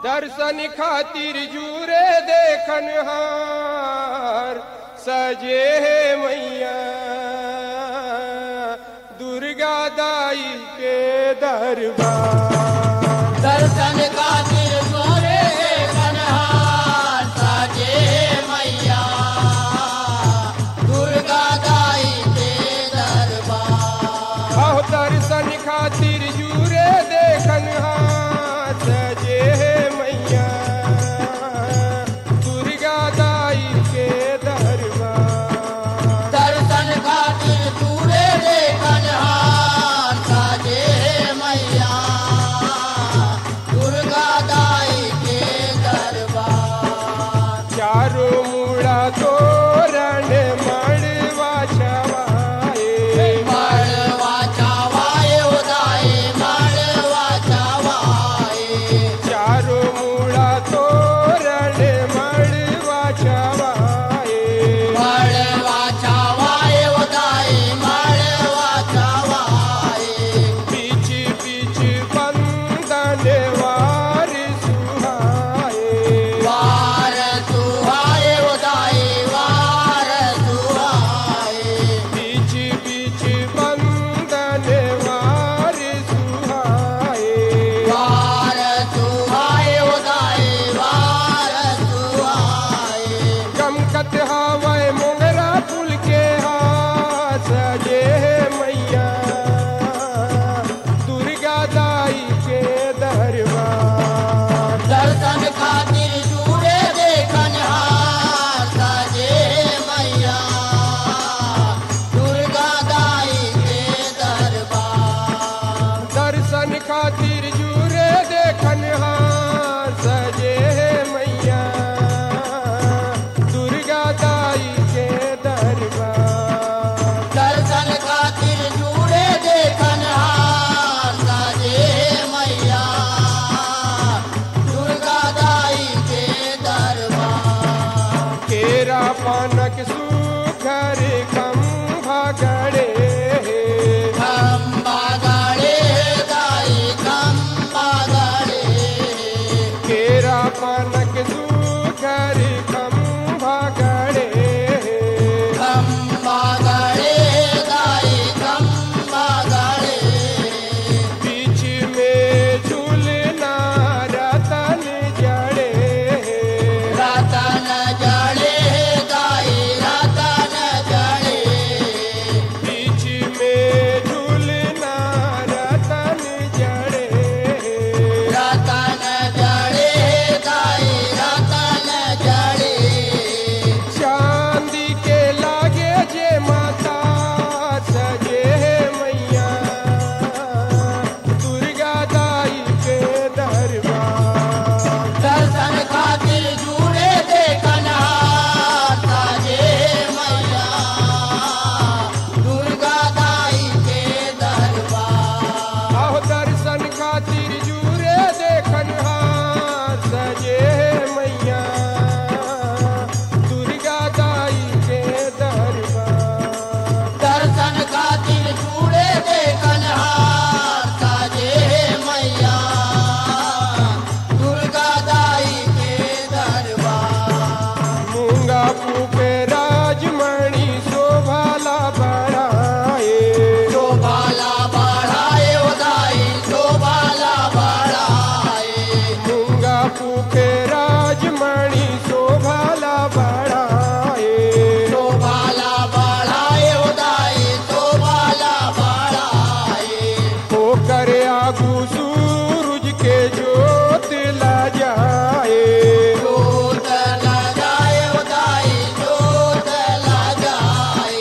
दर्शन खातिर जूरे देखन हार सजे है मैया दुर्गा दाई के दरबार। दर्शन खातिर जूरे देखन हार सजे है मैया दुर्गा दाई के दरबार। आहो दर्शन खातिर जूरे देखन हार सजे है मैया दुर्गा दाई के दरबार। दर्शन खातिर जूरे देखन हार सजे है मैया दुर्गा दाई के दरबार। चारों मुड़ा तोरण मड़वा छवाए मड़वा छवाए उदाए मड़वा छवाए। चारों मुड़ा तोरण मड़वा छवाए मड़वा छवाए उदाए मड़वा छवाए। बीच बीच बंदन वार सुहाए वार सुहाए उदाए वार सुहाए। बीच बीच बंदन वार सुहाए वार सुहाए उदाए वार सुहाए। गमकत हवाए मोगरा फूल के हाथ सजे है मैया दुर्गा दाई के दरबार। दर्शन खातिर जूरे देखन हार सजे मैया दुर्गा दाई के दरबार। दर्शन खातिर जूरे देखन हार सजे है मैया दुर्गा दाई के दरबार। दर्शन खातिर जूरे देखन हार सजे मैया दुर्गा दाई के दरबार। केरा पानक सुखर खंभा गड़े खंबा गाड़े दाई खंबा गाड़े। केरा पानक सुखर खंभा गड़े खंबा गाड़े दाई खंबा गाड़े। बीच में झूलना रतन जड़े रतन जड़े दाई रतन जड़े। बीच में झूलना रतन जड़े रतन जड़े दाई रतन जड़े। चांदी के लागे जे माता सजे है मैया दुर्गा दाई के दरबार। दर्शन खातिर जूरे देखन हार सजे मैया दुर्गा दाई के दरबार। आहो दर्शन खातिर जूरे देखन हार सजे है मैया दुर्गा दाई के दरबार। दर्शन खातिर जूरे देखन हार सजे मैया दुर्गा दाई के दरबार। मूंगा फूके राजमणि शोभाला बढ़ाए शोभाला बढ़ाए उदाई शोभाला बढ़ाए। मूंगा फूके राजमणि शोभाला बढ़ाए शोभाला बढ़ाए उदाई शोभाला बढ़ाए। होकर आगू सूरज के जोत ला जाए जोत लगाए उदाई जोत लगाए।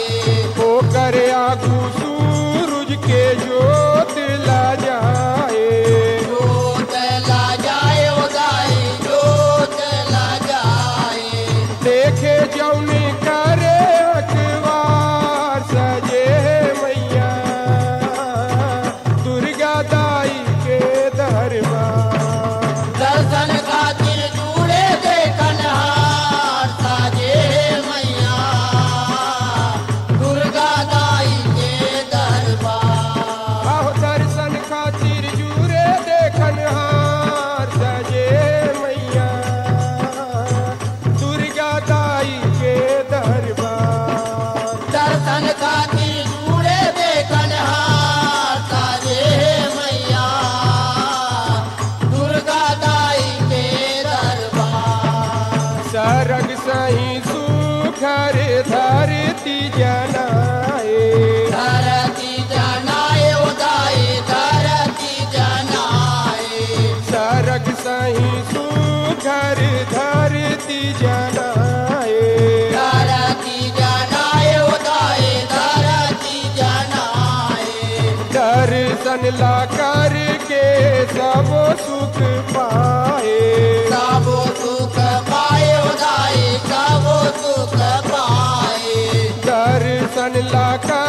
होकर आगू सूरज के जोत ला जाए जोत लगाए उदाई जोत लगाए। देखे जौनी करे अखबार सजे है मैया दुर्गा दाई के दरबार। दर्शन खातिर जूरे देखन हार सजे मैया दुर्गा दाई के दरबार। आहो दर्शन खातिर जूरे देखन हार सजे लाका